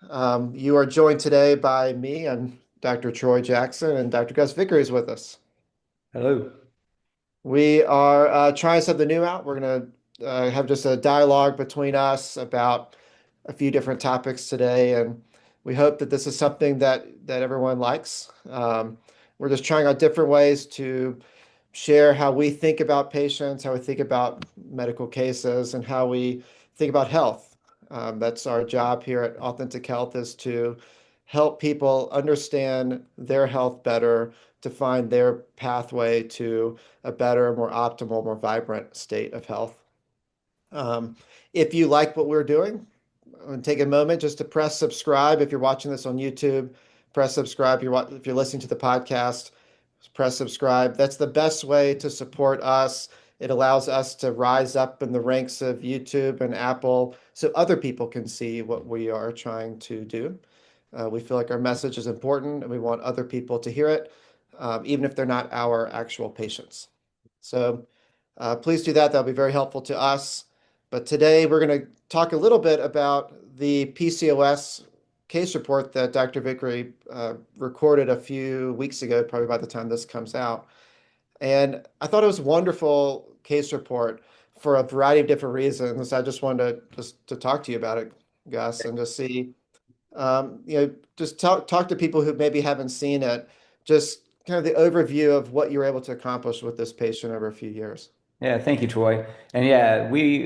You are joined today by me and Dr. Troy Jackson, and Dr. Gus Vickery is with us. Hello. We are trying something new out. We're going to have just a dialogue between us about a few different topics today, and we hope that this is something that everyone likes. We're just trying out different ways to share how we think about patients, how we think about medical cases, and how we think about health. That's our job here at Authentic Health, is to help people understand their health better, to find their pathway to a better, more optimal, more vibrant state of health. Um, if you like what we're doing, take a moment just to press subscribe. If you're watching this on YouTube, press subscribe. If you're listening to the podcast, press subscribe. That's the best way to support us. It allows us to rise up in the ranks of YouTube and Apple so other people can see what we are trying to do. We feel like our message is important and we want other people to hear it, even if they're not our actual patients. So please do that. That'll be very helpful to us. But today we're going to talk a little bit about the PCOS case report that Dr. Vickery recorded a few weeks ago, probably by the time this comes out. And I thought it was a wonderful case report for a variety of different reasons. I just wanted to talk to you about it, Gus, and just see, just talk to people who maybe haven't seen it, just kind of the overview of what you were able to accomplish with this patient over a few years. Yeah, thank you, Troy. And yeah, we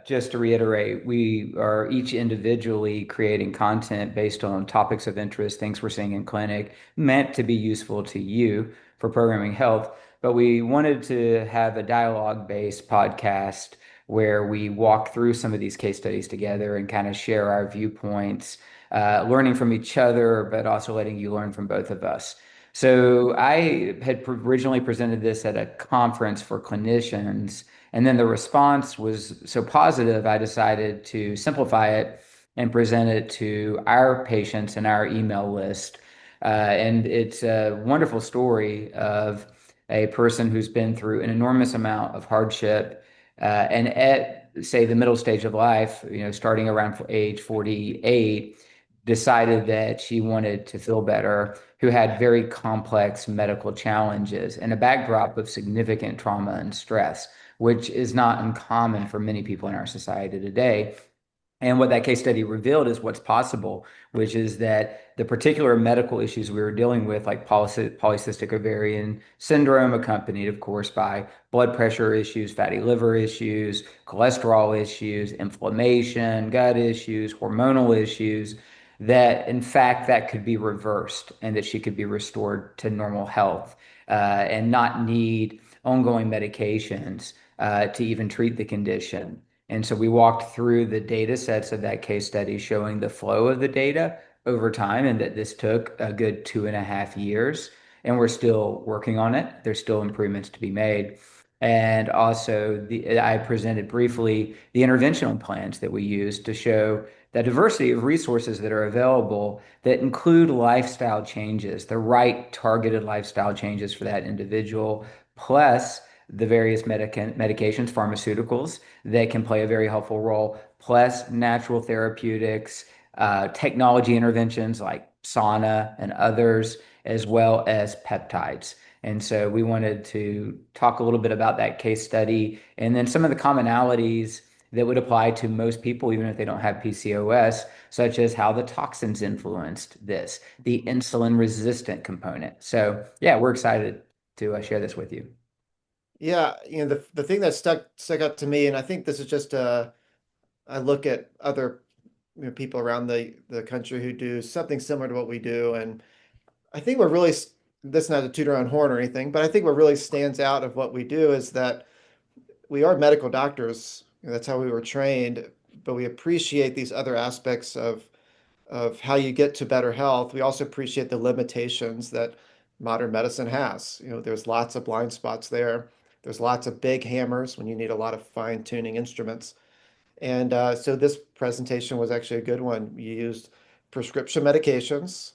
just to reiterate, we are each individually creating content based on topics of interest, things we're seeing in clinic, meant to be useful to you for programming health. But we wanted to have a dialogue-based podcast where we walk through some of these case studies together and kind of share our viewpoints, learning from each other, but also letting you learn from both of us. So I had originally presented this at a conference for clinicians, and then the response was so positive, I decided to simplify it and present it to our patients and our email list. And it's a wonderful story of a person who's been through an enormous amount of hardship, and at, say, the middle stage of life, starting around age 48, decided that she wanted to feel better, who had very complex medical challenges and a backdrop of significant trauma and stress, which is not uncommon for many people in our society today. And what that case study revealed is what's possible, which is that the particular medical issues we were dealing with, like polycystic ovarian syndrome, accompanied, of course, by blood pressure issues, fatty liver issues, cholesterol issues, inflammation, gut issues, hormonal issues, that in fact that could be reversed and that she could be restored to normal health, and not need ongoing medications to even treat the condition. And so we walked through the data sets of that case study, showing the flow of the data over time, and that this took a good 2.5 years. And we're still working on it. There's still improvements to be made. And also, I presented briefly the interventional plans that we use to show the diversity of resources that are available that include lifestyle changes, the right targeted lifestyle changes for that individual, plus the various medications, pharmaceuticals that can play a very helpful role, plus natural therapeutics, technology interventions like sauna and others, as well as peptides. And so we wanted to talk a little bit about that case study and then some of the commonalities that would apply to most people, even if they don't have PCOS, such as how the toxins influenced this, the insulin resistant component. So, yeah, we're excited to share this with you. Yeah, the thing that stuck out to me, and I think this is just I look at other people around the country who do something similar to what we do, and I think what really this is not to toot our own horn or anything, but I think what really stands out of what we do is that we are medical doctors. That's how we were trained, but we appreciate these other aspects of how you get to better health. We also appreciate the limitations that modern medicine has. There's lots of blind spots there. There's lots of big hammers when you need a lot of fine-tuning instruments. And so this presentation was actually a good one. You used prescription medications,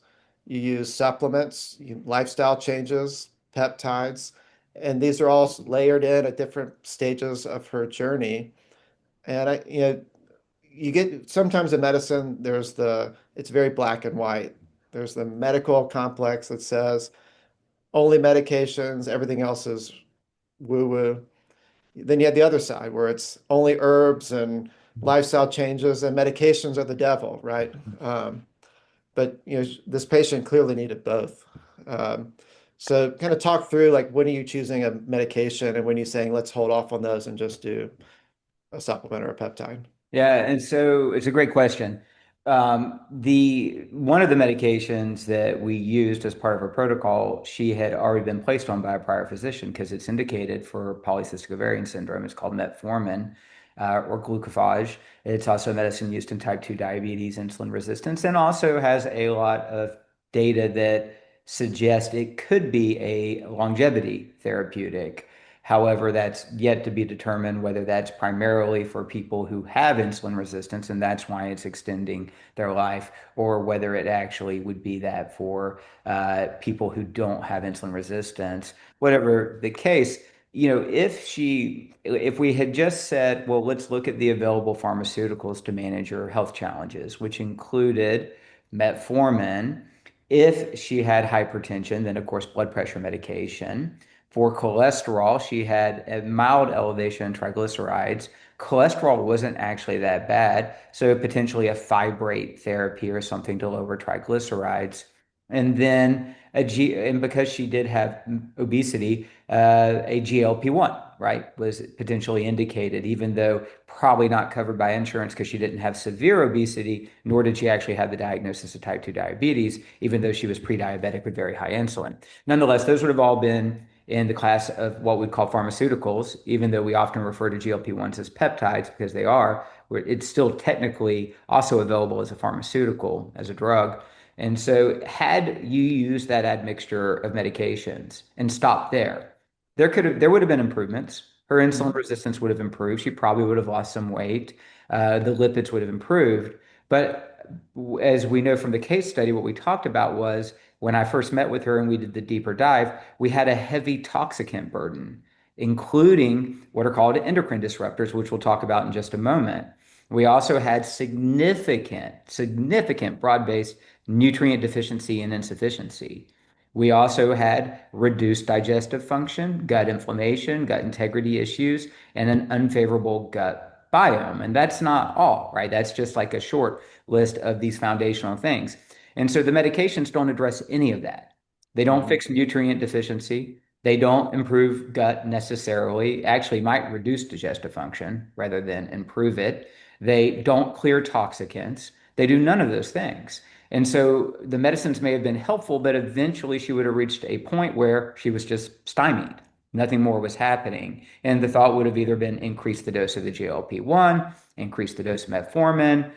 you use supplements, lifestyle changes, peptides, and these are all layered in at different stages of her journey. And you get sometimes in medicine, it's very black and white. There's the medical complex that says only medications, everything else is woo-woo. Then you have the other side where it's only herbs and lifestyle changes and medications are the devil, right? But this patient clearly needed both. Um, so kind of talk through like when are you choosing a medication and when you're saying let's hold off on those and just do a supplement or a peptide. Yeah, and so it's a great question. The one of the medications that we used as part of her protocol, she had already been placed on by a prior physician because it's indicated for polycystic ovarian syndrome. It's called metformin or glucophage. It's also a medicine used in type 2 diabetes, insulin resistance, and also has a lot of data that suggest it could be a longevity therapeutic. However, that's yet to be determined whether that's primarily for people who have insulin resistance and that's why it's extending their life, or whether it actually would be that for people who don't have insulin resistance. Whatever the case, if we had just said, well, let's look at the available pharmaceuticals to manage your health challenges, which included metformin. If she had hypertension, then of course blood pressure medication. For cholesterol, she had a mild elevation in triglycerides. Cholesterol wasn't actually that bad, so potentially a fibrate therapy or something to lower triglycerides. And then and because she did have obesity, a GLP-1, right, was potentially indicated, even though probably not covered by insurance because she didn't have severe obesity, nor did she actually have the diagnosis of type 2 diabetes, even though she was pre-diabetic with very high insulin. Nonetheless, those would have all been in the class of what we call pharmaceuticals, even though we often refer to GLP-1s as peptides because they are, where it's still technically also available as a pharmaceutical, as a drug. And so, had you used that admixture of medications and stopped there, there would have been improvements. Her insulin Mhm. resistance would have improved. She probably would have lost some weight. The lipids would have improved. But as we know from the case study, what we talked about was when I first met with her and we did the deeper dive, we had a heavy toxicant burden, including what are called endocrine disruptors, which we'll talk about in just a moment. We also had significant broad-based nutrient deficiency and insufficiency. We also had reduced digestive function, gut inflammation, gut integrity issues, and an unfavorable gut biome. And that's not all, right? That's just like a short list of these foundational things. And so the medications don't address any of that. They don't Mhm. fix nutrient deficiency. They don't improve gut necessarily, actually might reduce digestive function rather than improve it. They don't clear toxicants. They do none of those things. And so the medicines may have been helpful, but eventually she would have reached a point where she was just stymied. Nothing more was happening. And the thought would have either been increase the dose of the GLP-1, increase the dose of metformin,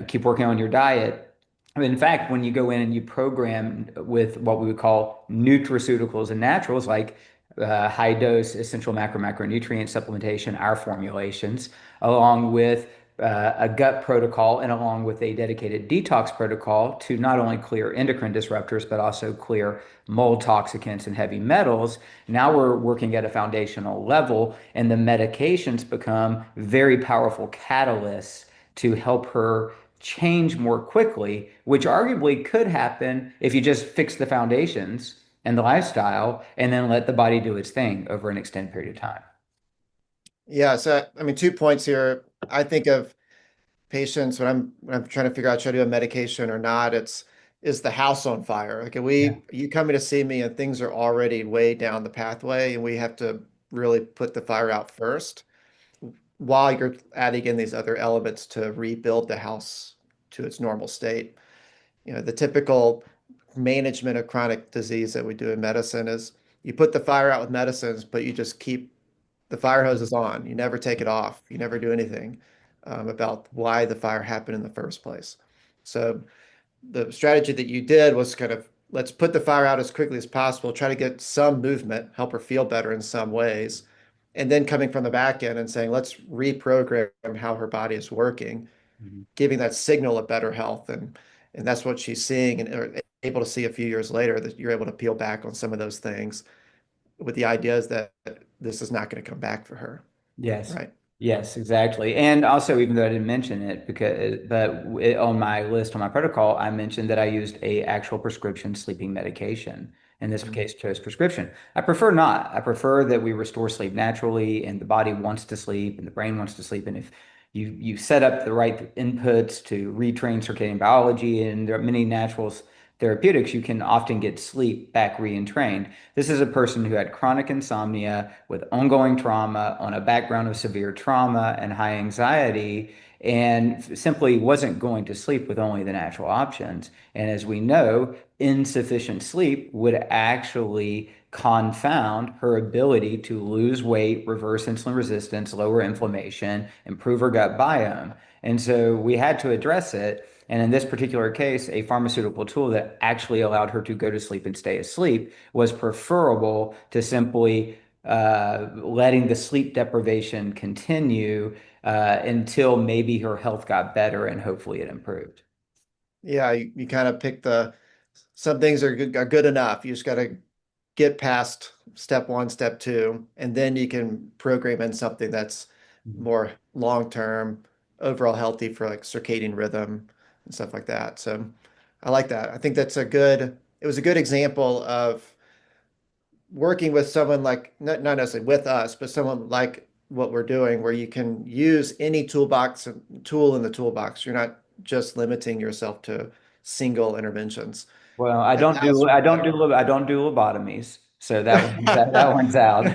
keep working on your diet. I mean, in fact, when you go in and you program with what we would call nutraceuticals and naturals, like high dose essential macronutrient supplementation, our formulations, along with a gut protocol and along with a dedicated detox protocol to not only clear endocrine disruptors, but also clear mold toxicants and heavy metals. Now we're working at a foundational level, and the medications become very powerful catalysts to help her change more quickly, which arguably could happen if you just fix the foundations and the lifestyle and then let the body do its thing over an extended period of time. Yeah, so I mean, 2 points here. I think of patients when I'm trying to figure out should I do a medication or not. It's is the house on fire? Like, Yeah. you coming to see me and things are already way down the pathway, and we have to really put the fire out first while you're adding in these other elements to rebuild the house to its normal state. The typical management of chronic disease that we do in medicine is you put the fire out with medicines, but you just keep the fire hose is on. You never take it off. You never do anything about why the fire happened in the first place. So the strategy that you did was kind of let's put the fire out as quickly as possible, try to get some movement, help her feel better in some ways. And then coming from the back end and saying, let's reprogram how her body is working, Mhm. giving that signal of better health. And that's what she's seeing and or able to see a few years later that you're able to peel back on some of those things with the ideas that this is not going to come back for her. Yes. Right. Yes, exactly. And also, even though I didn't mention it, on my list, on my protocol, I mentioned that I used a actual prescription sleeping medication. In this Mhm. case, chose prescription. I prefer not. I prefer that we restore sleep naturally, and the body wants to sleep, and the brain wants to sleep. And if you set up the right inputs to retrain circadian biology, and there are many natural therapeutics, you can often get sleep back re-entrained. This is a person who had chronic insomnia with ongoing trauma on a background of severe trauma and high anxiety, and simply wasn't going to sleep with only the natural options. And as we know, insufficient sleep would actually confound her ability to lose weight, reverse insulin resistance, lower inflammation, improve her gut biome. And so we had to address it. And in this particular case, a pharmaceutical tool that actually allowed her to go to sleep and stay asleep was preferable to simply letting the sleep deprivation continue until maybe her health got better and hopefully it improved. Yeah, you kind of pick some things are good enough. You just got to get past step one, step two, and then you can program in something that's Mhm. more long term, overall healthy for like circadian rhythm and stuff like that. So I like that. I think it was a good example of working with someone like not necessarily with us, but someone like what we're doing, where you can use any tool in the toolbox. You're not just limiting yourself to single interventions. Well, And that's better. I don't do lobotomies, so that one's out.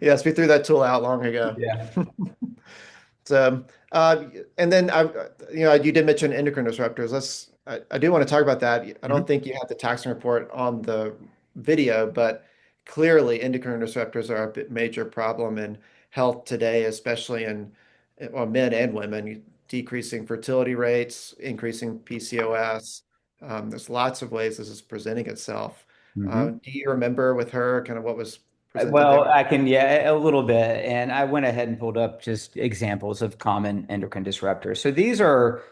Yes, we threw that tool out long ago. Yeah. So, and then you did mention endocrine disruptors. I do want to talk about that. I don't Mhm. think you have the toxin report on the video, but clearly endocrine disruptors are major problem in health today, especially in, well, men and women, decreasing fertility rates, increasing PCOS. There's lots of ways this is presenting itself. Mhm. Do you remember with her kind of what was presented Well, there? I can, yeah, a little bit. And I went ahead and pulled up just examples of common endocrine disruptors. So these are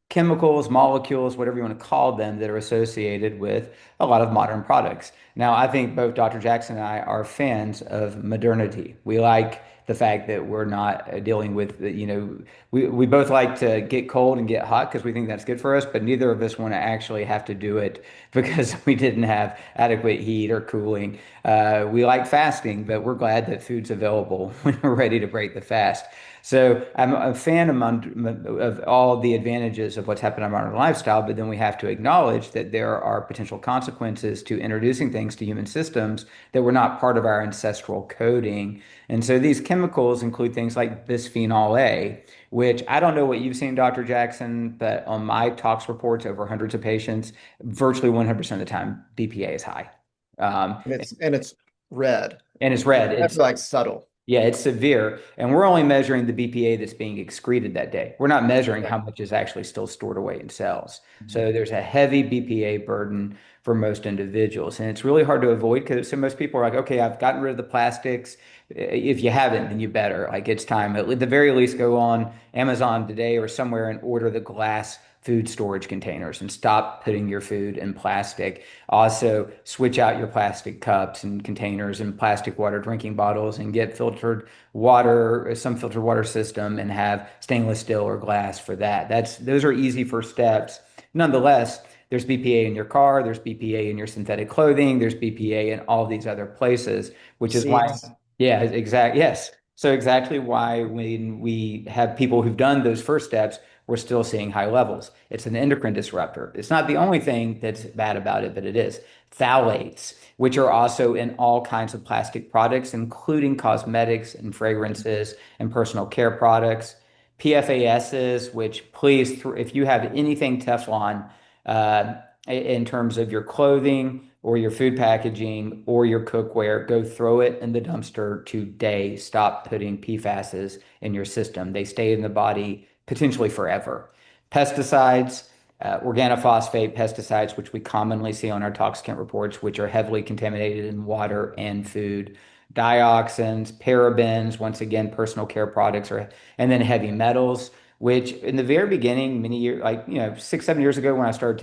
chemicals, molecules, whatever you want to call them, that are associated with a lot of modern products. Now, I think both Dr. Jackson and I are fans of modernity. We like the fact that we're not dealing with, we both like to get cold and get hot because we think that's good for us, but neither of us want to actually have to do it because we didn't have adequate heat or cooling. We like fasting, but we're glad that food's available when we're ready to break the fast. So I'm a fan of all the advantages of what's happened in our modern lifestyle, but then we have to acknowledge that there are potential consequences to introducing things to human systems that were not part of our ancestral coding. And so these chemicals include things like bisphenol A, which I don't know what you've seen, Dr. Jackson, but on my tox reports over hundreds of patients, virtually 100% of the time, BPA is high. Um, And it's red. and it's red. It's never like subtle. Yeah, it's severe. And we're only measuring the BPA that's being excreted that day. We're not measuring Right. how much is actually still stored away in cells. Mhm. So there's a heavy BPA burden for most individuals. And it's really hard to avoid because so most people are like, okay, I've gotten rid of the plastics. If you haven't, then you better. Like it's time. At the very least, go on Amazon today or somewhere and order the glass food storage containers and stop putting your food in plastic. Also, switch out your plastic cups and containers and plastic water drinking bottles and get filtered water, some filtered water system, and have stainless steel or glass for that. Those are easy first steps. Nonetheless, there's BPA in your car, there's BPA in your synthetic clothing, there's BPA in all these other places, which is why, Seats. yeah, exactly. Yes. So exactly why when we have people who've done those first steps, we're still seeing high levels. It's an endocrine disruptor. It's not the only thing that's bad about it, but it is. Phthalates, which are also in all kinds of plastic products, including cosmetics and fragrances and personal care products. PFASs, which please, if you have anything Teflon uh, in terms of your clothing or your food packaging or your cookware, go throw it in the dumpster today. Stop putting PFASs in your system. They stay in the body potentially forever. Pesticides, organophosphate pesticides, which we commonly see on our toxicant reports, which are heavily contaminated in water and food. Dioxins, parabens, once again, personal care products, and then heavy metals, which in the very beginning, many years, like, 6, 7 years ago when I started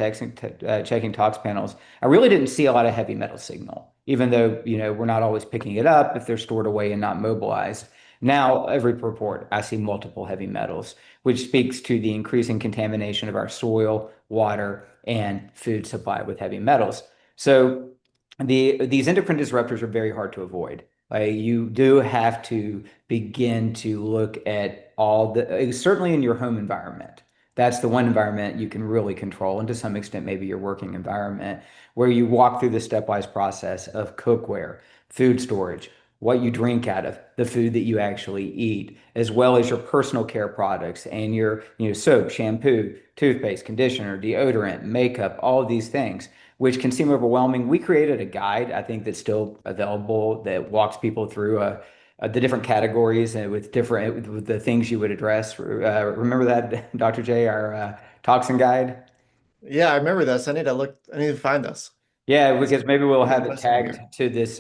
checking tox panels, I really didn't see a lot of heavy metal signal, even though, we're not always picking it up if they're stored away and not mobilized. Now, every report, I see multiple heavy metals, which speaks to the increasing contamination of our soil, water, and food supply with heavy metals. So these endocrine disruptors are very hard to avoid. Like you do have to begin to look at all the, certainly in your home environment. That's the one environment you can really control, and to some extent, maybe your working environment, where you walk through the stepwise process of cookware, food storage, what you drink out of, the food that you actually eat, as well as your personal care products and your, soap, shampoo, toothpaste, conditioner, deodorant, makeup, all of these things, which can seem overwhelming. We created a guide, I think, that's still available that walks people through the different categories and with different with the things you would address. Remember that, Dr. J, our toxin guide? Yeah, I remember this. I need to find this. Yeah, This because maybe we'll is have it posted tagged here. to this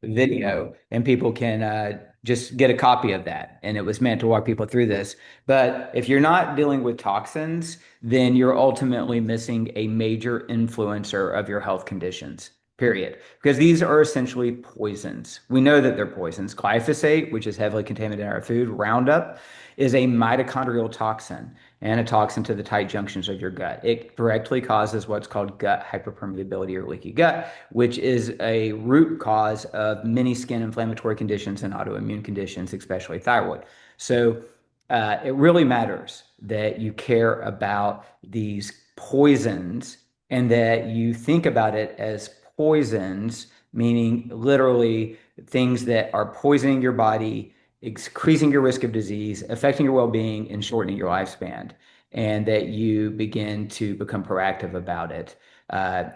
video and people can just get a copy of that. And it was meant to walk people through this. But if you're not dealing with toxins, then you're ultimately missing a major influencer of your health conditions, period. Because these are essentially poisons. We know that they're poisons. Glyphosate, which is heavily contaminated in our food, Roundup, is a mitochondrial toxin and a toxin to the tight junctions of your gut. It directly causes what's called gut hyperpermeability or leaky gut, which is a root cause of many skin inflammatory conditions and autoimmune conditions, especially thyroid. So it really matters that you care about these poisons and that you think about it as poisons, meaning literally things that are poisoning your body, increasing your risk of disease, affecting your well-being, and shortening your lifespan, and that you begin to become proactive about it.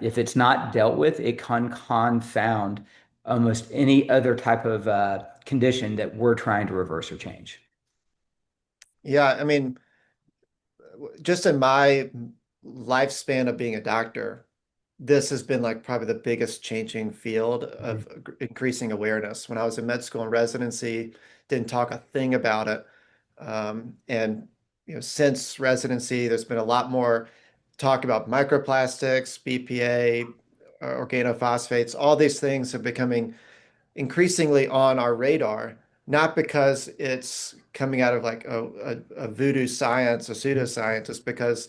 If it's not dealt with, it can confound almost any other type of condition that we're trying to reverse or change. Yeah, I mean, just in my lifespan of being a doctor, this has been like probably the biggest changing field of increasing awareness. When I was in med school and residency, didn't talk a thing about it. And since residency, there's been a lot more talk about microplastics, BPA, organophosphates. All these things are becoming increasingly on our radar, not because it's coming out of like a voodoo science, a pseudoscience, it's because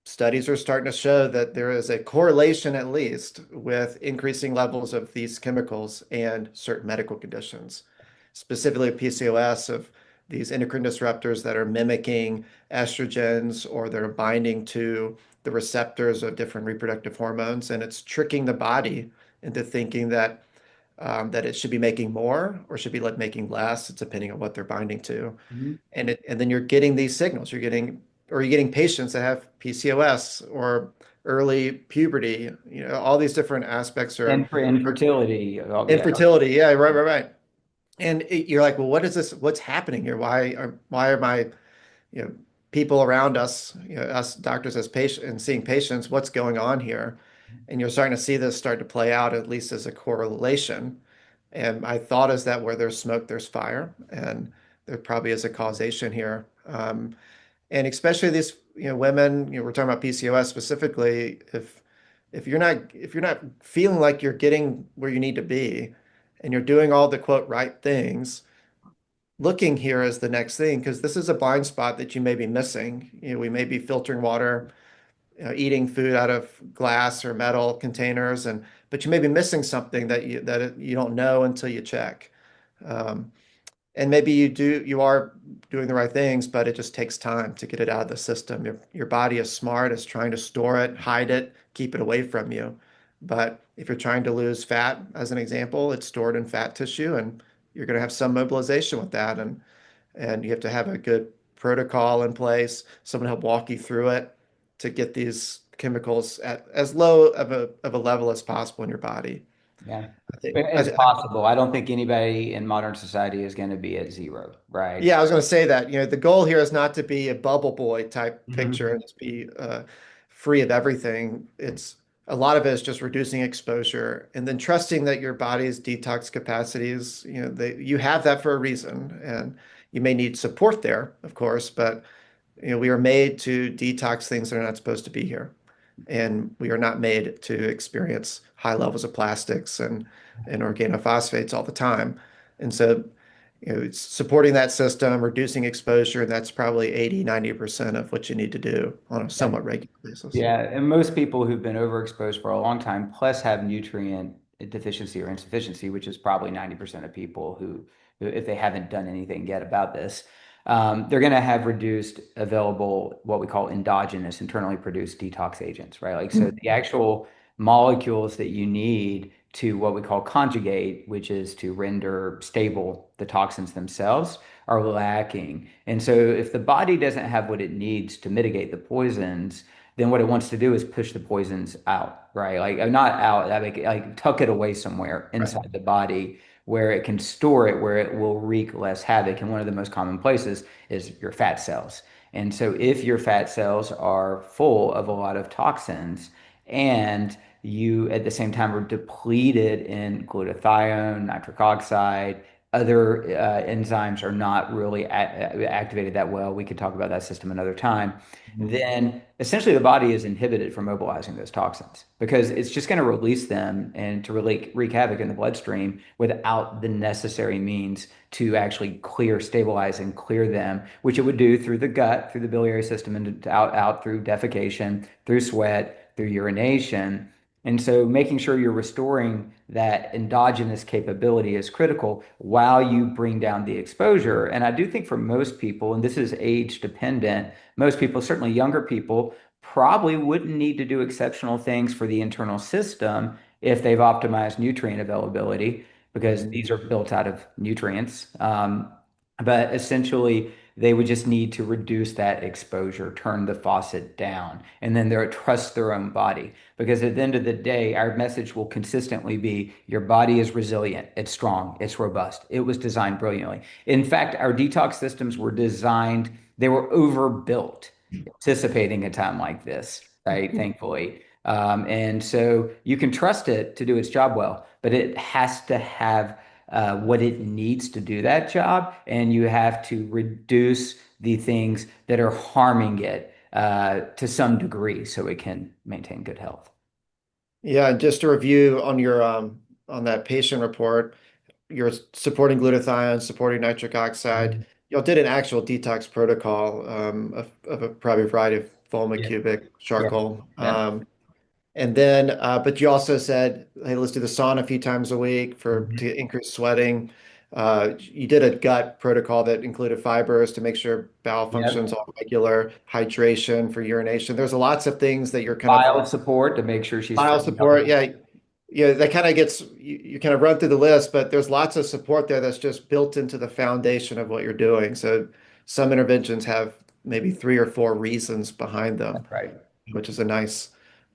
studies are starting to show that there is a correlation, at least, with increasing levels of these chemicals and certain medical conditions, specifically PCOS, of these endocrine disruptors that are mimicking estrogens or they're binding to the receptors of different reproductive hormones. And it's tricking the body into thinking that it should be making more or should be making less. It's depending on what they're binding to. Mhm. And then you're getting these signals. You're getting patients that have PCOS or early puberty. All these different aspects And for are infertility, oh, yeah. infertility. Yeah, right, right, right. And you're like, well, what is this? What's happening here? Why are my, you know, people around us, us doctors as patients and seeing patients, what's going on here? And you're starting to see this start to play out, at least as a correlation. And my thought is that where there's smoke, there's fire, and there probably is a causation here. And especially these, women, we're talking about PCOS specifically. If you're not feeling like you're getting where you need to be, and you're doing all the quote right things, looking here is the next thing because this is a blind spot that you may be missing. We may be filtering water, eating food out of glass or metal containers, but you may be missing something that you don't know until you check. Um, and maybe you are doing the right things, but it just takes time to get it out of the system. Your body is smart, it's trying to store it, hide it, keep it away from you. But if you're trying to lose fat, as an example, it's stored in fat tissue, and you're going to have some mobilization with that. And you have to have a good protocol in place, someone help walk you through it to get these chemicals at as low of a level as possible in your body. Yeah. I think, It's possible. I don't think anybody in modern society is going to be at zero, right? yeah, I was going to say that, the goal here is not to be a bubble boy type picture Mhm. and just be free of everything. It's a lot of it is just reducing exposure and then trusting that your body's detox capacities, you have that for a reason, and you may need support there, of course, but we are made to detox things that are not supposed to be here. And we are not made to experience high levels of plastics and organophosphates all the time. And so it's supporting that system, reducing exposure, and that's probably 80-90% of what you need to do on a Yeah. somewhat regular basis. Yeah, and most people who've been overexposed for a long time, plus have nutrient deficiency or insufficiency, which is probably 90% of people who, if they haven't done anything yet about this, they're going to have reduced available, what we call endogenous, internally produced detox agents, right? Like, so the actual molecules that you need to what we call conjugate, which is to render stable the toxins themselves, are lacking. And so if the body doesn't have what it needs to mitigate the poisons, then what it wants to do is push the poisons out, right? Like not out, like tuck it away somewhere Right. inside the body where it can store it, where it will wreak less havoc. And one of the most common places is your fat cells. And so if your fat cells are full of a lot of toxins and you at the same time are depleted in glutathione, nitric oxide, other enzymes are not really activated that well. We could talk about that system another time. Mhm. Then essentially the body is inhibited from mobilizing those toxins because it's just going to release them and to really wreak havoc in the bloodstream without the necessary means to actually clear, stabilize, and clear them, which it would do through the gut, through the biliary system, and out through defecation, through sweat, through urination. And so making sure you're restoring that endogenous capability is critical while you bring down the exposure. And I do think for most people, and this is age dependent, most people, certainly younger people, probably wouldn't need to do exceptional things for the internal system if they've optimized nutrient availability, because Mhm. these are built out of nutrients. But essentially, they would just need to reduce that exposure, turn the faucet down, and then they're trust their own body. Because at the end of the day, our message will consistently be your body is resilient, it's strong, it's robust. It was designed brilliantly. In fact, our detox systems were designed, they were overbuilt, anticipating a time like this, right? Thankfully. And so you can trust it to do its job well, but it has to have what it needs to do that job, and you have to reduce the things that are harming it to some degree so it can maintain good health. Yeah, and just to review on your on that patient report, you're supporting glutathione, supporting nitric oxide. Mhm. Y'all did an actual detox protocol of a probably variety of Yeah, fulvic yeah, charcoal. yeah. And then, but you also said, hey, let's do the sauna a few times a week for Mhm. to increase sweating. You did a gut protocol that included fibers to make sure bowel functions Yep. all regular, hydration for urination. There's lots of things that you're kind of Bile support to make sure she's bile fit and healthy. support. Yeah, yeah, that kind of gets you kind of run through the list, but there's lots of support there that's just built into the foundation of what you're doing. So some interventions have maybe three or four reasons behind them, That's right. which is a nice,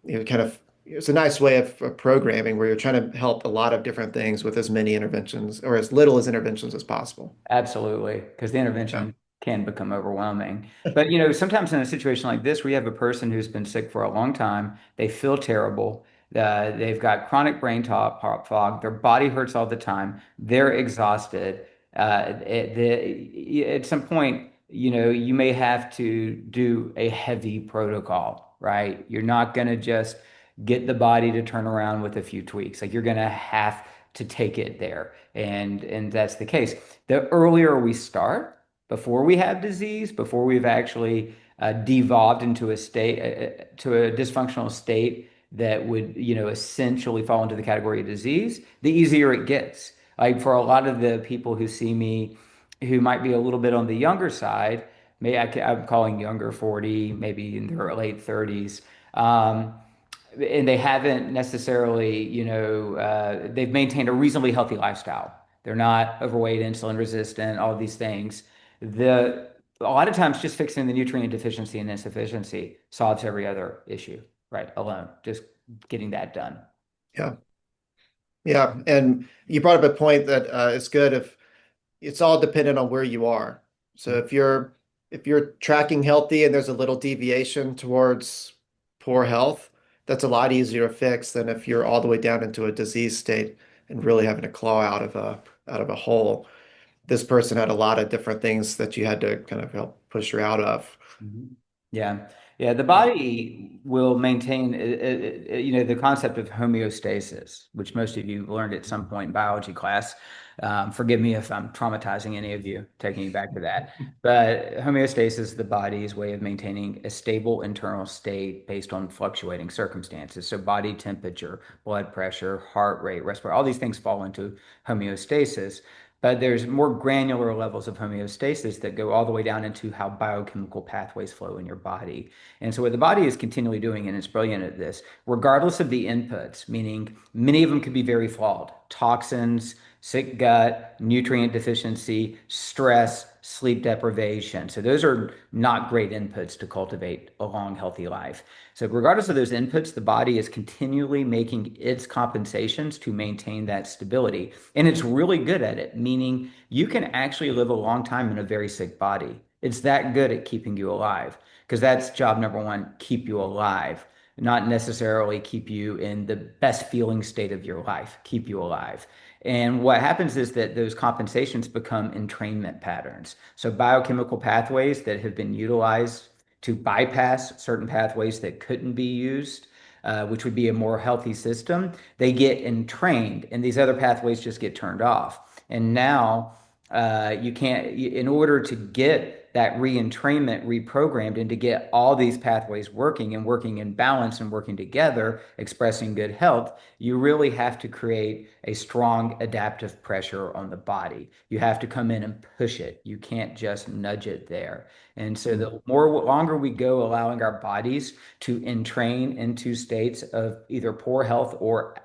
kind of, it's a nice way of programming where you're trying to help a lot of different things with as many interventions or as little as interventions as possible. Absolutely, because the Yeah. intervention can become overwhelming. But sometimes in a situation like this, where you have a person who's been sick for a long time, they feel terrible, they've got chronic brain fog, their body hurts all the time, they're exhausted. At some point, you may have to do a heavy protocol, right? You're not going to just get the body to turn around with a few tweaks. Like you're going to have to take it there, and that's the case. The earlier we start, before we have disease, before we've actually devolved into a state, to a dysfunctional state that would, essentially fall into the category of disease, the easier it gets. Like for a lot of the people who see me, who might be a little bit on the younger side, I'm calling younger 40, maybe in their late 30s. And they haven't necessarily, they've maintained a reasonably healthy lifestyle. They're not overweight, insulin resistant, all of these things. A lot of times, just fixing the nutrient deficiency and insufficiency solves every other issue, right? Alone, just getting that done. Yeah. Yeah. And you brought up a point that it's good if it's all dependent on where you are. So if you're tracking healthy and there's a little deviation towards poor health, that's a lot easier to fix than if you're all the way down into a disease state and really having to claw out of a hole. This person had a lot of different things that you had to kind of help push her out of. Mhm. Yeah. Yeah. The body will maintain, the concept of homeostasis, which most of you learned at some point in biology class. Forgive me if I'm traumatizing any of you, taking you back to that. But homeostasis is the body's way of maintaining a stable internal state based on fluctuating circumstances. So body temperature, blood pressure, heart rate, respiratory, all these things fall into homeostasis. But there's more granular levels of homeostasis that go all the way down into how biochemical pathways flow in your body. And so, what the body is continually doing, and it's brilliant at this, regardless of the inputs, meaning many of them could be very flawed toxins, sick gut, nutrient deficiency, stress, sleep deprivation. So, those are not great inputs to cultivate a long, healthy life. So, regardless of those inputs, the body is continually making its compensations to maintain that stability. And it's really good at it, meaning you can actually live a long time in a very sick body. It's that good at keeping you alive because that's job number one, keep you alive, not necessarily keep you in the best feeling state of your life, keep you alive. And what happens is that those compensations become entrainment patterns. So biochemical pathways that have been utilized to bypass certain pathways that couldn't be used, which would be a more healthy system, they get entrained and these other pathways just get turned off. And now you can't, in order to get that re-entrainment reprogrammed and to get all these pathways working and working in balance and working together, expressing good health, you really have to create a strong adaptive pressure on the body. You have to come in and push it. You can't just nudge it there. And so the more longer we go allowing our bodies to entrain into states of either poor health or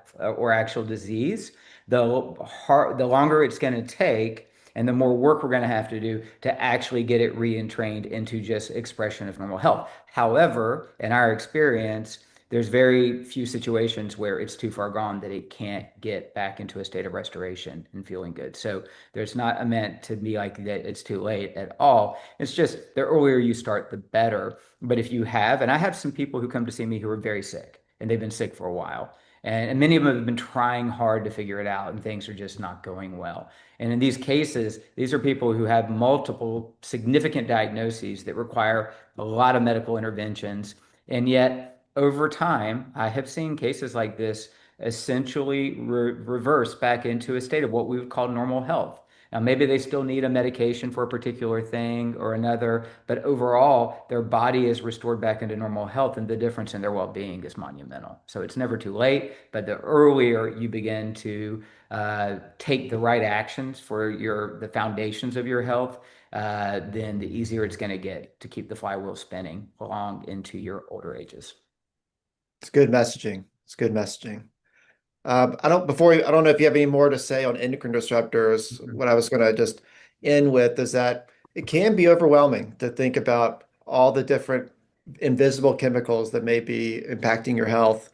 actual disease, the longer it's going to take and the more work we're going to have to do to actually get it re-entrained into just expression of normal health. However, in our experience, there's very few situations where it's too far gone that it can't get back into a state of restoration and feeling good. So there's not a meant to be like that it's too late at all. It's just the earlier you start, the better. But if you have, and I have some people who come to see me who are very sick and they've been sick for a while. And many of them have been trying hard to figure it out, and things are just not going well. And in these cases, these are people who have multiple significant diagnoses that require a lot of medical interventions. And yet, over time, I have seen cases like this essentially reverse back into a state of what we would call normal health. Now, maybe they still need a medication for a particular thing or another, but overall, their body is restored back into normal health, and the difference in their well-being is monumental. So it's never too late, but the earlier you begin to take the right actions for the foundations of your health, then the easier it's going to get to keep the flywheel spinning along into your older ages. It's good messaging. It's good messaging. I don't know if you have any more to say on endocrine disruptors. What I was going to just end with is that it can be overwhelming to think about all the different invisible chemicals that may be impacting your health.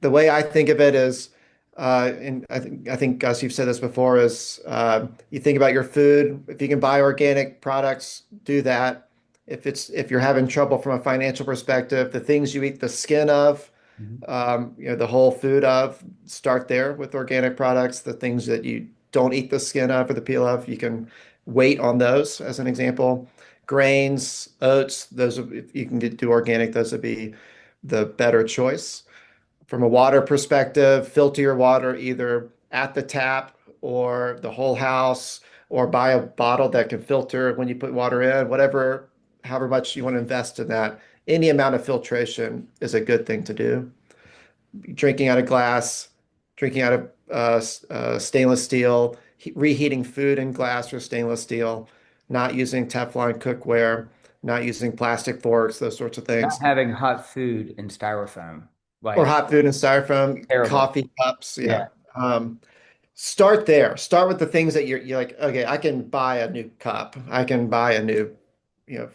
The way I think of it is, and I think Gus, you've said this before, is you think about your food. If you can buy organic products, do that. If you're having trouble from a financial perspective, the things you eat the skin of, Mhm. the whole food of, start there with organic products. The things that you don't eat the skin of or the peel of, you can wait on those as an example. Grains, oats, if you can do organic, those would be the better choice. From a water perspective, filter your water either at the tap or the whole house, or buy a bottle that can filter when you put water in, whatever, however much you want to invest in that. Any amount of filtration is a good thing to do. Drinking out of glass, drinking out of stainless steel, reheating food in glass or stainless steel, not using Teflon cookware, not using plastic forks, those sorts of Not things. having hot food in styrofoam, Or like hot food in styrofoam, terrible. coffee cups, Yeah. yeah. Start there. Start with the things that you're like, okay, I can buy a new cup. I can buy a new,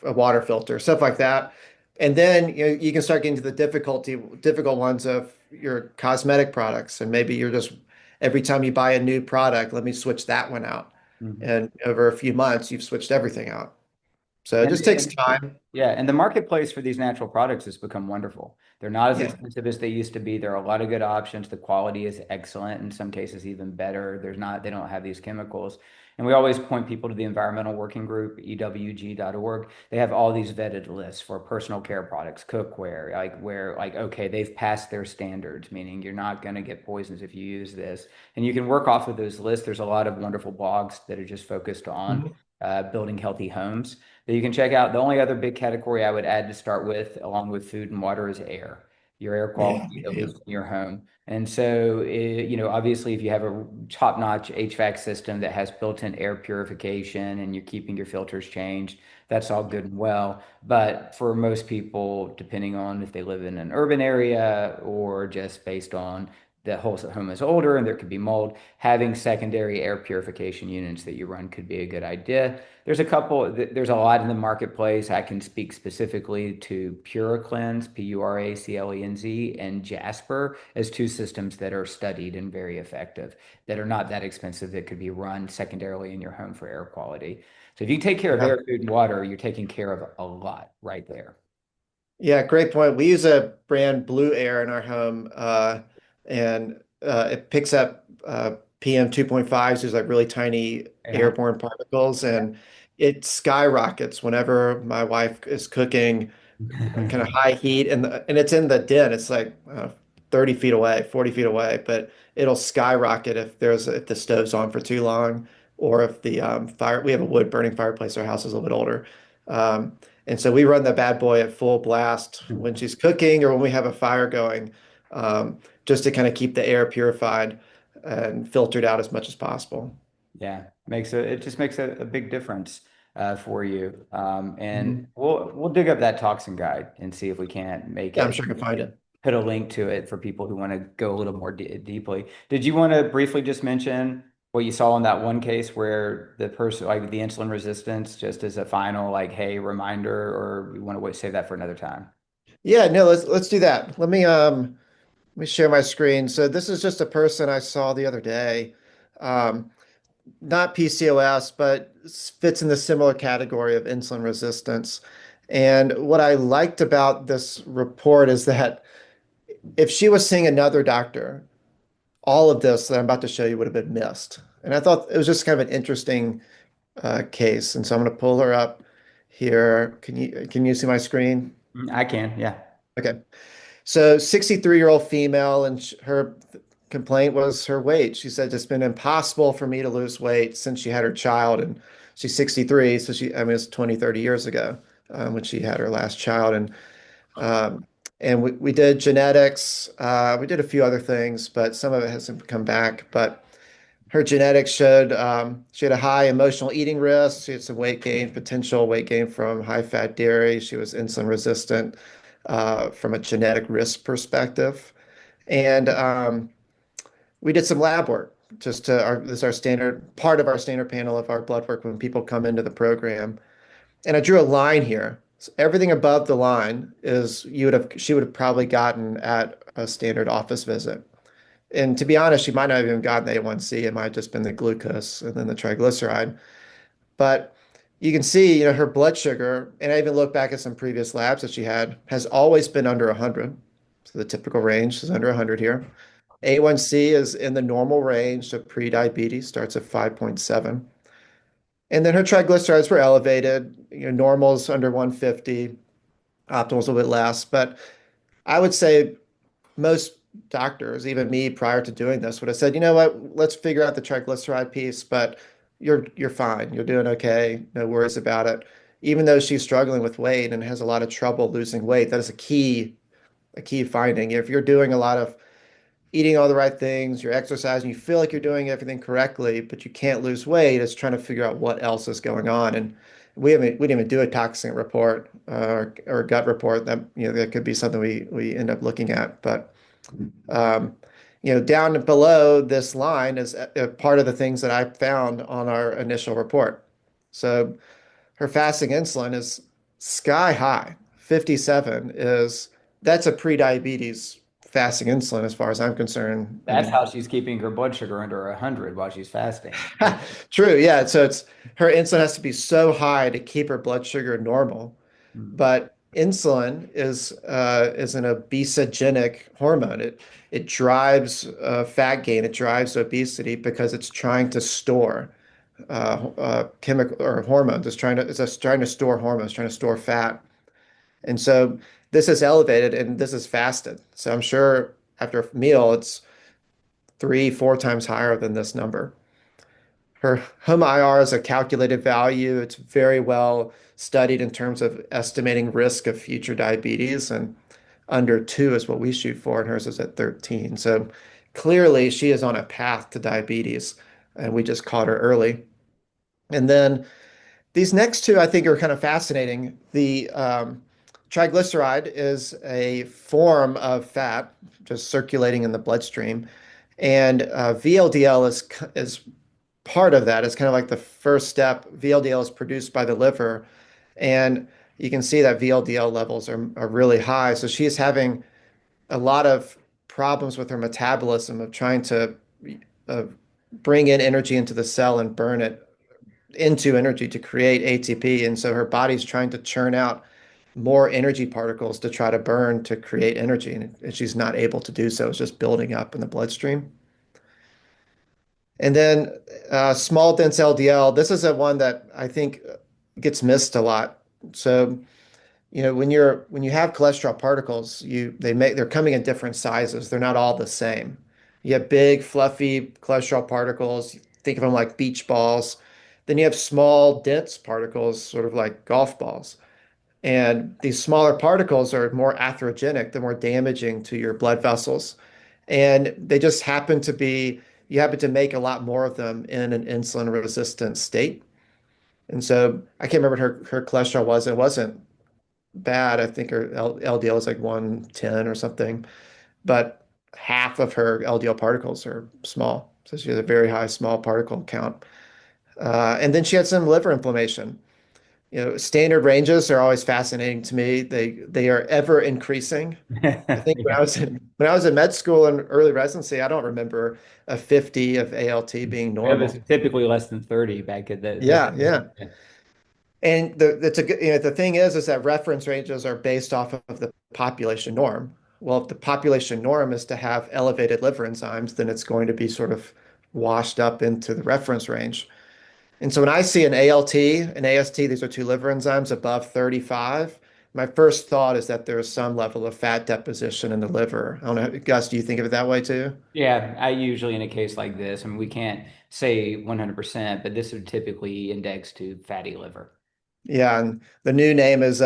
a water filter, stuff like that. And then you can start getting to the difficult ones of your cosmetic products. And maybe you're just every time you buy a new product, let me switch that one out. Mhm. And over a few months, you've switched everything out. So it And, just takes and time. yeah, and the marketplace for these natural products has become wonderful. They're not as Yeah. expensive as they used to be. There are a lot of good options. The quality is excellent, in some cases even better. They don't have these chemicals. And we always point people to the environmental working group, ewg.org. They have all these vetted lists for personal care products, cookware, like where like okay, they've passed their standards, meaning you're not going to get poisons if you use this. And you can work off of those lists. There's a lot of wonderful blogs that are just focused on Mhm. building healthy homes that you can check out. The only other big category I would add to start with, along with food and water, is air, your air Yeah. quality, at Yeah. least in your home. And so, obviously, if you have a top-notch HVAC system that has built-in air purification and you're keeping your filters changed, that's all good and well. But for most people, depending on if they live in an urban area or just based on the whole home is older and there could be mold, having secondary air purification units that you run could be a good idea. There's a lot in the marketplace. I can speak specifically to PuraCleanse, PURACLENZ, and Jasper as two systems that are studied and very effective, that are not that expensive, that could be run secondarily in your home for air quality. So if you take care of Yeah. air, food, and water, you're taking care of a lot right there. Yeah, great point. We use a brand Blue Air in our home, and it picks up PM 2.5s, these like really tiny Yeah. airborne particles, Yeah. and it skyrockets whenever my wife is cooking kind of high heat, and it's in the den. It's like 30 feet away, 40 feet away, but it'll skyrocket if the stove's on for too long, or if the fire. We have a wood burning fireplace. Our house is a little bit older, um, and so we run the bad boy at full blast when she's cooking or when we have a fire going, just to kind of keep the air purified and filtered out as much as possible. Yeah, it just makes a big difference for you. And Mhm. we'll dig up that toxin guide and see if we can't make Yeah, I'm it sure I can find it. put a link to it for people who want to go a little more deeply. Did you want to briefly just mention what you saw in that one case where the person, like the insulin resistance, just as a final, like, hey, reminder, or we want to save that for another time? Yeah, no, let's do that. Let me share my screen. So this is just a person I saw the other day. Um, Not PCOS, but fits in the similar category of insulin resistance. And what I liked about this report is that if she was seeing another doctor, all of this that I'm about to show you would have been missed. And I thought it was just kind of an interesting case. And so I'm going to pull her up here. Can you see my screen? I can, yeah. Okay. So 63-year-old female, and her complaint was her weight. She said it's been impossible for me to lose weight since she had her child, and she's 63, so I mean, it's 20, 30 years ago when she had her last child. Um, and we did genetics. We did a few other things, but some of it hasn't come back. But her genetics showed she had a high emotional eating risk. She had some weight gain, potential weight gain from high-fat dairy. She was insulin resistant from a genetic risk perspective. And we did some lab work this is our standard part of our standard panel of our blood work when people come into the program. And I drew a line here. So everything above the line is she would have probably gotten at a standard office visit. And to be honest, she might not have even gotten the A1C. It might have just been the glucose and then the triglyceride. But you can see, her blood sugar, and I even look back at some previous labs that she had, has always been under 100. So the typical range is under 100 here. A1C is in the normal range, so pre-diabetes starts at 5.7. And then her triglycerides were elevated, normal's under 150, optimal's a little bit less. But I would say most doctors, even me prior to doing this, would have said, you know what, let's figure out the triglyceride piece, but you're fine. You're doing okay. No worries about it. Even though she's struggling with weight and has a lot of trouble losing weight, that is a key finding. If you're doing a lot of eating all the right things, you're exercising, you feel like you're doing everything correctly, but you can't lose weight, it's trying to figure out what else is going on. And we didn't even do a toxin report or gut report. That that could be something we end up looking at. But um, down below this line is a part of the things that I found on our initial report. So her fasting insulin is sky high. 57 is that's a pre-diabetes fasting insulin, as far as I'm concerned. I That's mean, how she's keeping her blood sugar under 100 while she's fasting. true, yeah. So it's her insulin has to be so high to keep her blood sugar normal. Mm. But insulin is an obesogenic hormone. It drives fat gain. It drives obesity because it's trying to store chemical or hormones. It's trying to store hormones, trying to store fat. And so this is elevated and this is fasted. So I'm sure after a meal, it's 3, 4 times higher than this number. Her HOMA-IR is a calculated value. It's very well studied in terms of estimating risk of future diabetes, and under 2 is what we shoot for, and hers is at 13. So clearly she is on a path to diabetes, and we just caught her early. And then these next two I think are kind of fascinating. The triglyceride is a form of fat just circulating in the bloodstream, and VLDL is part of that. It's kind of like the first step. VLDL is produced by the liver, and you can see that VLDL levels are really high. So she's having a lot of problems with her metabolism of trying to uh, bring in energy into the cell and burn it into energy to create ATP. And so her body's trying to churn out more energy particles to try to burn to create energy. And she's not able to do so. It's just building up in the bloodstream. And then small dense LDL. This is a one that I think gets missed a lot. So, when you have cholesterol particles, they're coming in different sizes. They're not all the same. You have big, fluffy cholesterol particles. Think of them like beach balls. Then you have small, dense particles, sort of like golf balls. And these smaller particles are more atherogenic, they're more damaging to your blood vessels. And they just you happen to make a lot more of them in an insulin resistant state. And so I can't remember what her cholesterol was. It wasn't bad. I think her LDL is like 110 or something, but half of her LDL particles are small. So she has a very high small particle count. And then she had some liver inflammation. Standard ranges are always fascinating to me. They are ever increasing. I think Yeah. when I was in med school and early residency, I don't remember a 50 of ALT being It was normal. typically less than 30 back at Yeah, yeah. the And the thing is that reference ranges are based off of the population norm. Well, if the population norm is to have elevated liver enzymes, then it's going to be sort of washed up into the reference range. And so when I see an ALT, an AST, these are two liver enzymes above 35, my first thought is that there's some level of fat deposition in the liver. I don't know, Gus, do you think of it that way too? Yeah, I usually in a case like this, I mean, we can't say 100%, but this would typically index to fatty liver. Yeah, and the new name is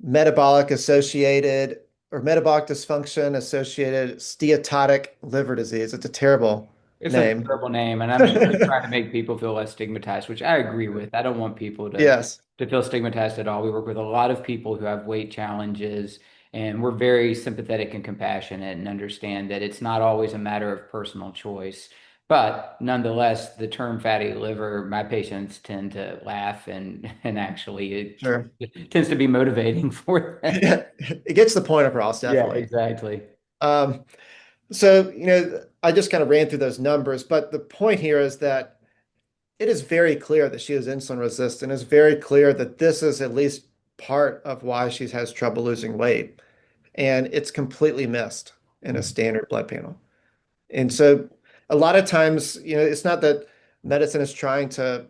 metabolic associated or metabolic dysfunction associated steatotic liver disease. It's a terrible It's a name. terrible name, and I'm just trying to make people feel less stigmatized, which I agree with. I don't want people Yes, to feel stigmatized at all. We work with a lot of people who have weight challenges, and we're very sympathetic and compassionate and understand that it's not always a matter of personal choice. But nonetheless, the term fatty liver, my patients tend to laugh and actually sure. it tends to be motivating for them. It gets the point across, Yeah, definitely. exactly. Um, so, I just kind of ran through those numbers, but the point here is that it is very clear that she is insulin resistant. It's very clear that this is at least part of why she has trouble losing weight. And it's completely missed in a standard blood panel. And so a lot of times, it's not that medicine is trying to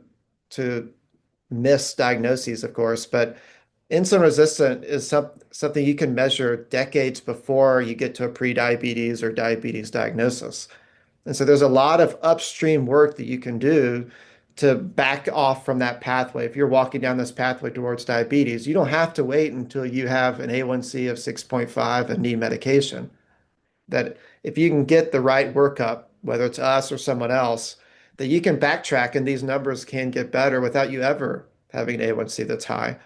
miss diagnoses, of course, but insulin resistant is something you can measure decades before you get to a pre-diabetes or diabetes diagnosis. And so there's a lot of upstream work that you can do to back off from that pathway. If you're walking down this pathway towards diabetes, you don't have to wait until you have an A1C of 6.5 and need medication. That if you can get the right workup, whether it's us or someone else, that you can backtrack and these numbers can get better without you ever having an A1C that's high.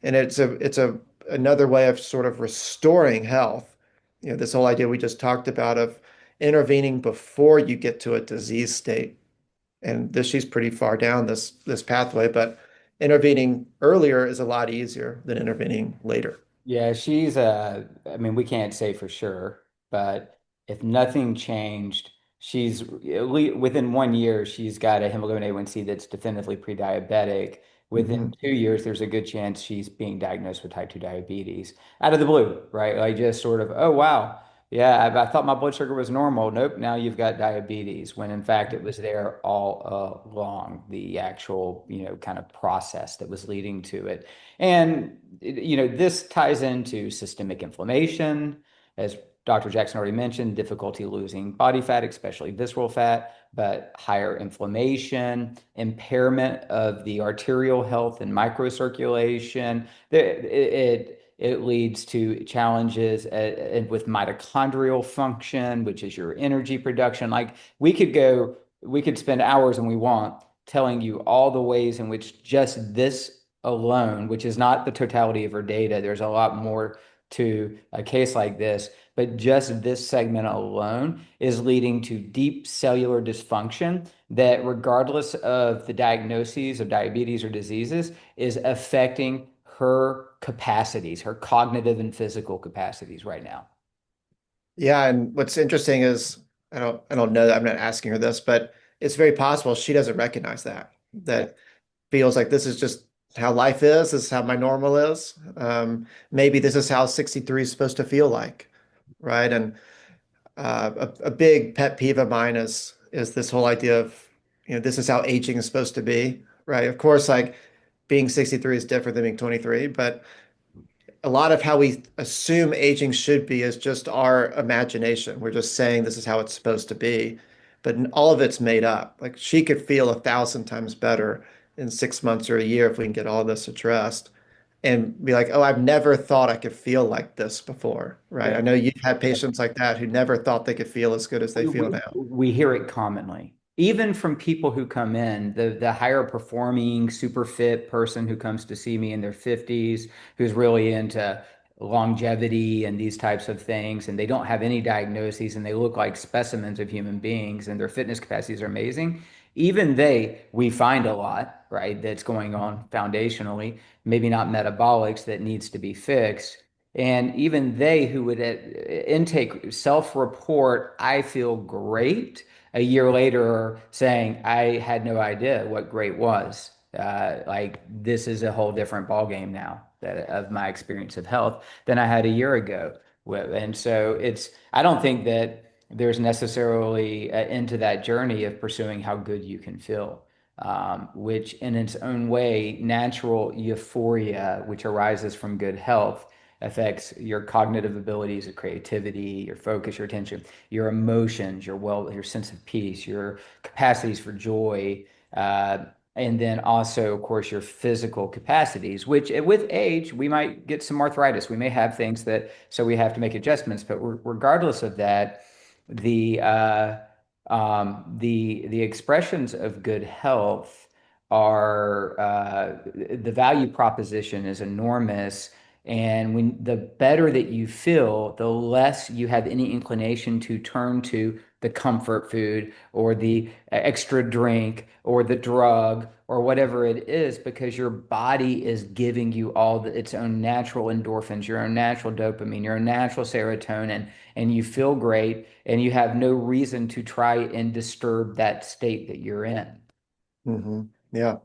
And it's a another way of sort of restoring health. This whole idea we just talked about of intervening before you get to a disease state. And she's pretty far down this pathway, but intervening earlier is a lot easier than intervening later. Yeah, she's I mean, we can't say for sure, but if nothing changed, within 1 year, she's got a hemoglobin A1C that's definitively pre-diabetic. Within Hmm. 2 years, there's a good chance she's being diagnosed with type 2 diabetes out of the blue, right? Like just sort of, oh, wow. Yeah, I thought my blood sugar was normal. Nope, now you've got diabetes, when in fact it was there all along, the actual, kind of process that was leading to it. And, this ties into systemic inflammation, as Dr. Jackson already mentioned, difficulty losing body fat, especially visceral fat, but higher inflammation, impairment of the arterial health and microcirculation. It leads to challenges with mitochondrial function, which is your energy production. Like we could spend hours, and we want, telling you all the ways in which just this alone, which is not the totality of her data, there's a lot more to a case like this, but just this segment alone is leading to deep cellular dysfunction that, regardless of the diagnoses of diabetes or diseases, is affecting her capacities, her cognitive and physical capacities right now. Yeah, and what's interesting is I don't know that I'm not asking her this, but it's very possible she doesn't recognize that. Yeah. That feels like this is just how life is, this is how my normal is. Maybe this is how 63 is supposed to feel like, right? And a big pet peeve of mine is this whole idea of, this is how aging is supposed to be, right? Of course, like being 63 is different than being 23, but a lot of how we assume aging should be is just our imagination. We're just saying this is how it's supposed to be, but all of it's made up. Like she could feel 1,000 times better in 6 months or a year if we can get all this addressed and be like, oh, I've never thought I could feel like this before, right? Yeah. I know you've had patients like that who never thought they could feel as good as they We, feel we, now. we hear it commonly, even from people who come in, the higher performing, super fit person who comes to see me in their 50s, who's really into longevity and these types of things, and they don't have any diagnoses and they look like specimens of human beings and their fitness capacities are amazing. Even we find a lot, right, that's going on foundationally, maybe not metabolics, that needs to be fixed. And even they who would intake self-report, I feel great, a year later are saying, I had no idea what great was. Like this is a whole different ballgame now of my experience of health than I had a year ago. And so I don't think that there's necessarily an end to that journey of pursuing how good you can feel. Which in its own way, natural euphoria, which arises from good health, affects your cognitive abilities of creativity, your focus, your attention, your emotions, your sense of peace, your capacities for joy, and then also, of course, your physical capacities, which with age, we might get some arthritis. We may have things so we have to make adjustments. But regardless of that, the the expressions of good health are the value proposition is enormous. And when the better that you feel, the less you have any inclination to turn to the comfort food or the extra drink or the drug or whatever it is, because your body is giving you its own natural endorphins, your own natural dopamine, your own natural serotonin, and you feel great, and you have no reason to try and disturb that state that you're in. Hmm. Yeah,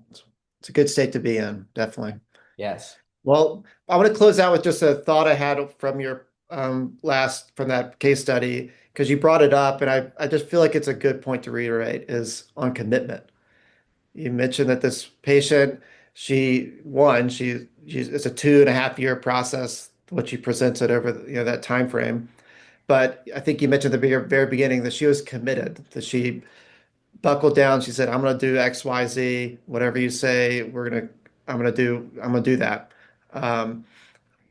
it's a good state to be in, definitely. Yes. Well, I want to close out with just a thought I had from your from that case study, because you brought it up, and I just feel like it's a good point to reiterate is on commitment. You mentioned that this patient, it's a 2.5 year process, what you presented over that time frame. But I think you mentioned at the very beginning that she was committed, that she buckled down. She said, I'm gonna do X, Y, Z, whatever you say, I'm gonna do that. Um,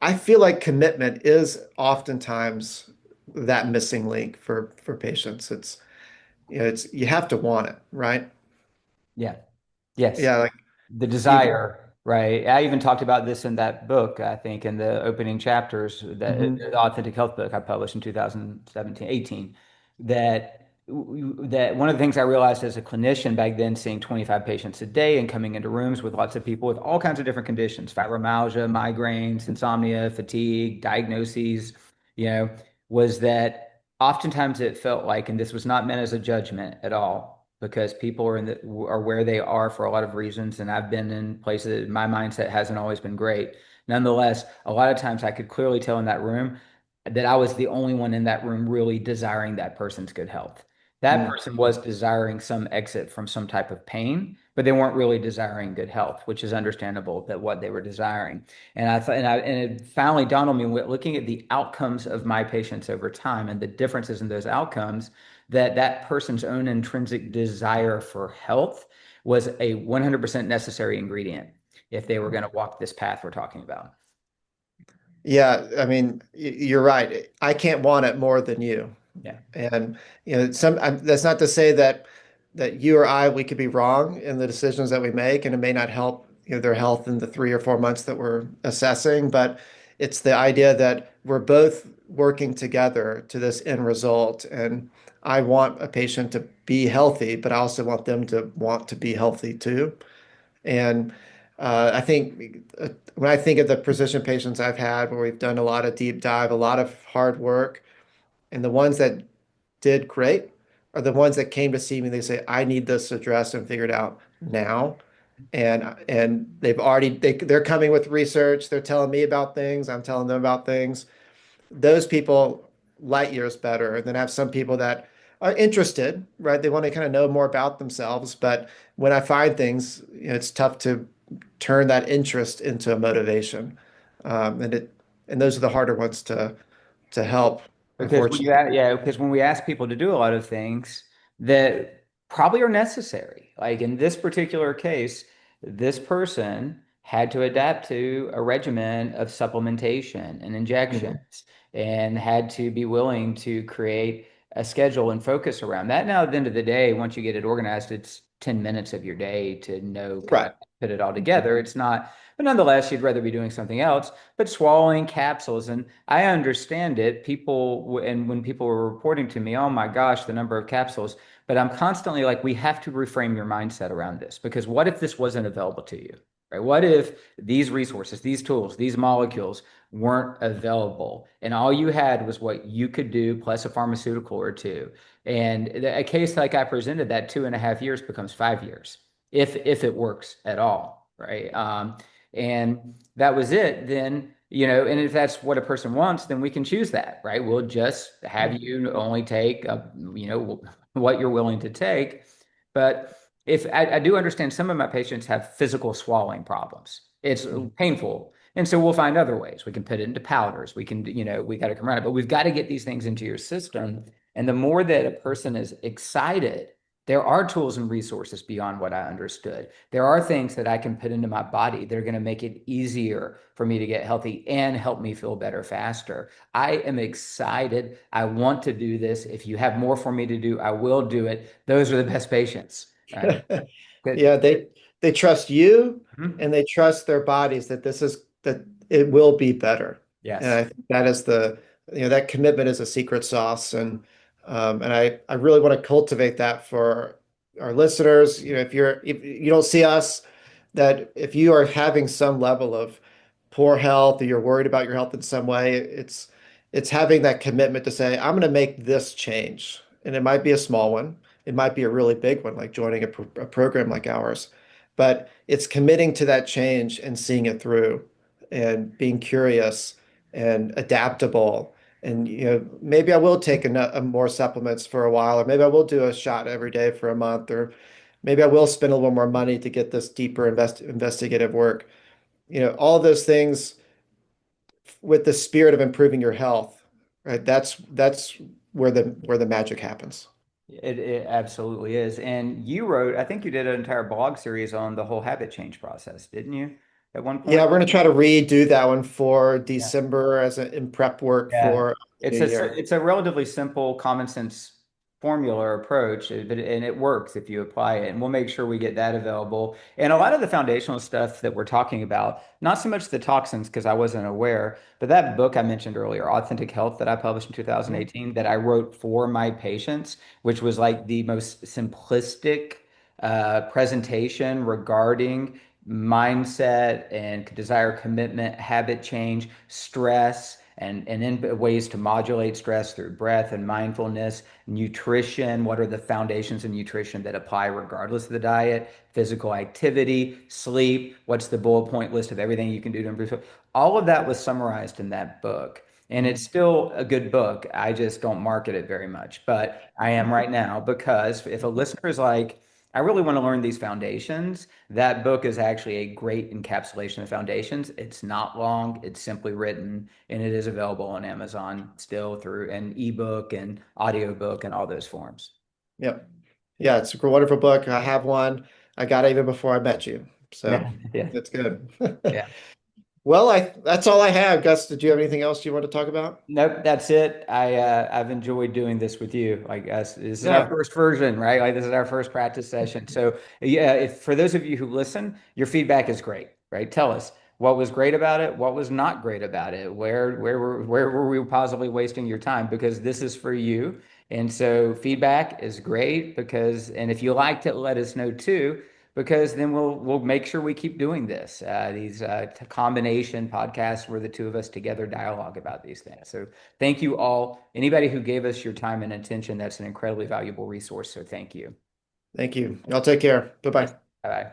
I feel like commitment is oftentimes that missing link for patients. It's you have to want it, right? Yeah. Yes. Yeah, like The you. desire, right? I even talked about this in that book, I think, in the opening chapters, Mhm. the Authentic Health book I published in 2017, 18, that one of the things I realized as a clinician back then, seeing 25 patients a day and coming into rooms with lots of people with all kinds of different conditions, fibromyalgia, migraines, insomnia, fatigue, diagnoses, you know, was that oftentimes it felt like, and this was not meant as a judgment at all, because people are where they are for a lot of reasons, and I've been in places my mindset hasn't always been great. Nonetheless, a lot of times I could clearly tell in that room that I was the only one in that room really desiring that person's good health. That Mm. person was desiring some exit from some type of pain, but they weren't really desiring good health, which is understandable that what they were desiring. And I thought, and it finally dawned on me looking at the outcomes of my patients over time and the differences in those outcomes, that that person's own intrinsic desire for health was a 100% necessary ingredient if they were going to walk this path we're talking about. Yeah, I mean, you're right. I can't want it more than you. Yeah. And that's not to say that you or I we could be wrong in the decisions that we make, and it may not help their health in the 3 or 4 months that we're assessing. But it's the idea that we're both working together to this end result. And I want a patient to be healthy, but I also want them to want to be healthy too. And I think when I think of the precision patients I've had, where we've done a lot of deep dive, a lot of hard work, and the ones that did great are the ones that came to see me. They say, "I need this addressed and figured out now." And they're coming with research. They're telling me about things. I'm telling them about things. Those people light years better. And then have some people that are interested, right? They want to kind of know more about themselves. But when I find things, it's tough to turn that interest into a motivation. And those are the harder ones to help, Because when unfortunately. yeah, because when we ask people to do a lot of things that probably are necessary, like in this particular case, this person had to adapt to a regimen of supplementation and Mhm. injections and had to be willing to create a schedule and focus around that. Now, at the end of the day, once you get it organized, it's 10 minutes of your day to know kind of Right. put it all together. It's not, but nonetheless, you'd rather be doing something else. But swallowing capsules, and I understand it. People, and when people were reporting to me, oh my gosh, the number of capsules. But I'm constantly like, we have to reframe your mindset around this, because what if this wasn't available to you? Right? What if these resources, these tools, these molecules weren't available, and all you had was what you could do plus a pharmaceutical or two? And a case like I presented, that 2.5 years becomes 5 years, if it works at all, right? And that was it, then, and if that's what a person wants, then we can choose that, right? We'll just have you only take, what you're willing to take. But if I do understand some of my patients have physical swallowing problems, it's Mhm. painful. And so we'll find other ways. We can put it into powders. We can, we got to come around it, but we've got to get these things into your system. And the more that a person is excited, there are tools and resources beyond what I understood. There are things that I can put into my body that are going to make it easier for me to get healthy and help me feel better faster. I am excited. I want to do this. If you have more for me to do, I will do it. Those are the best patients, right? Good. Yeah, they trust you Mhm. and they trust their bodies that it will be better. And Yes. I think that is that commitment is a secret sauce. And I really want to cultivate that for our listeners. If you don't see us, that if you are having some level of poor health or you're worried about your health in some way, it's having that commitment to say, I'm going to make this change. And it might be a small one. It might be a really big one, like joining a program like ours. But it's committing to that change and seeing it through and being curious and adaptable. And maybe I will take more supplements for a while, or maybe I will do a shot every day for a month, or maybe I will spend a little more money to get this deeper investigative work. All those things with the spirit of improving your health, right? That's where the magic happens. It absolutely is. And you wrote, I think you did an entire blog series on the whole habit change process, didn't you? At one Yeah, point? we're gonna try to redo that one for Yeah. December in prep work Yeah. for the It's new a year. it's a relatively simple, common sense formula approach, and it works if you apply it. And we'll make sure we get that available. And a lot of the foundational stuff that we're talking about, not so much the toxins because I wasn't aware, but that book I mentioned earlier, Authentic Health, that I published in Mhm. 2018, that I wrote for my patients, which was like the most simplistic presentation regarding mindset and desire, commitment, habit change, stress, and then ways to modulate stress through breath and mindfulness, nutrition. What are the foundations of nutrition that apply regardless of the diet? Physical activity, sleep. What's the bullet point list of everything you can do to improve? All of that was summarized in that book. And it's still a good book. I just don't market it very much, but I am right now because if a listener is like, I really want to learn these foundations, that book is actually a great encapsulation of foundations. It's not long, it's simply written, and it is available on Amazon still through an ebook and audiobook and all those forms. Yep. Yeah, it's a wonderful book. I have one. I got it even before I met you. So Yeah, yeah, it's good. yeah. Well, that's all I have. Gus, did you have anything else you want to talk about? Nope, that's it. I've enjoyed doing this with you. I guess this is our Yeah. first version, right? Like this is our first practice session. So yeah, if for those of you who listen, your feedback is great, right? Tell us what was great about it, what was not great about it, where were we possibly wasting your time? Because this is for you. And so feedback is great because, and if you liked it, let us know too, because then we'll make sure we keep doing this. These combination podcasts where the two of us together dialogue about these things. So thank you all. Anybody who gave us your time and attention, that's an incredibly valuable resource. So thank you. Thank you. Y'all take care. Bye-bye. Bye bye.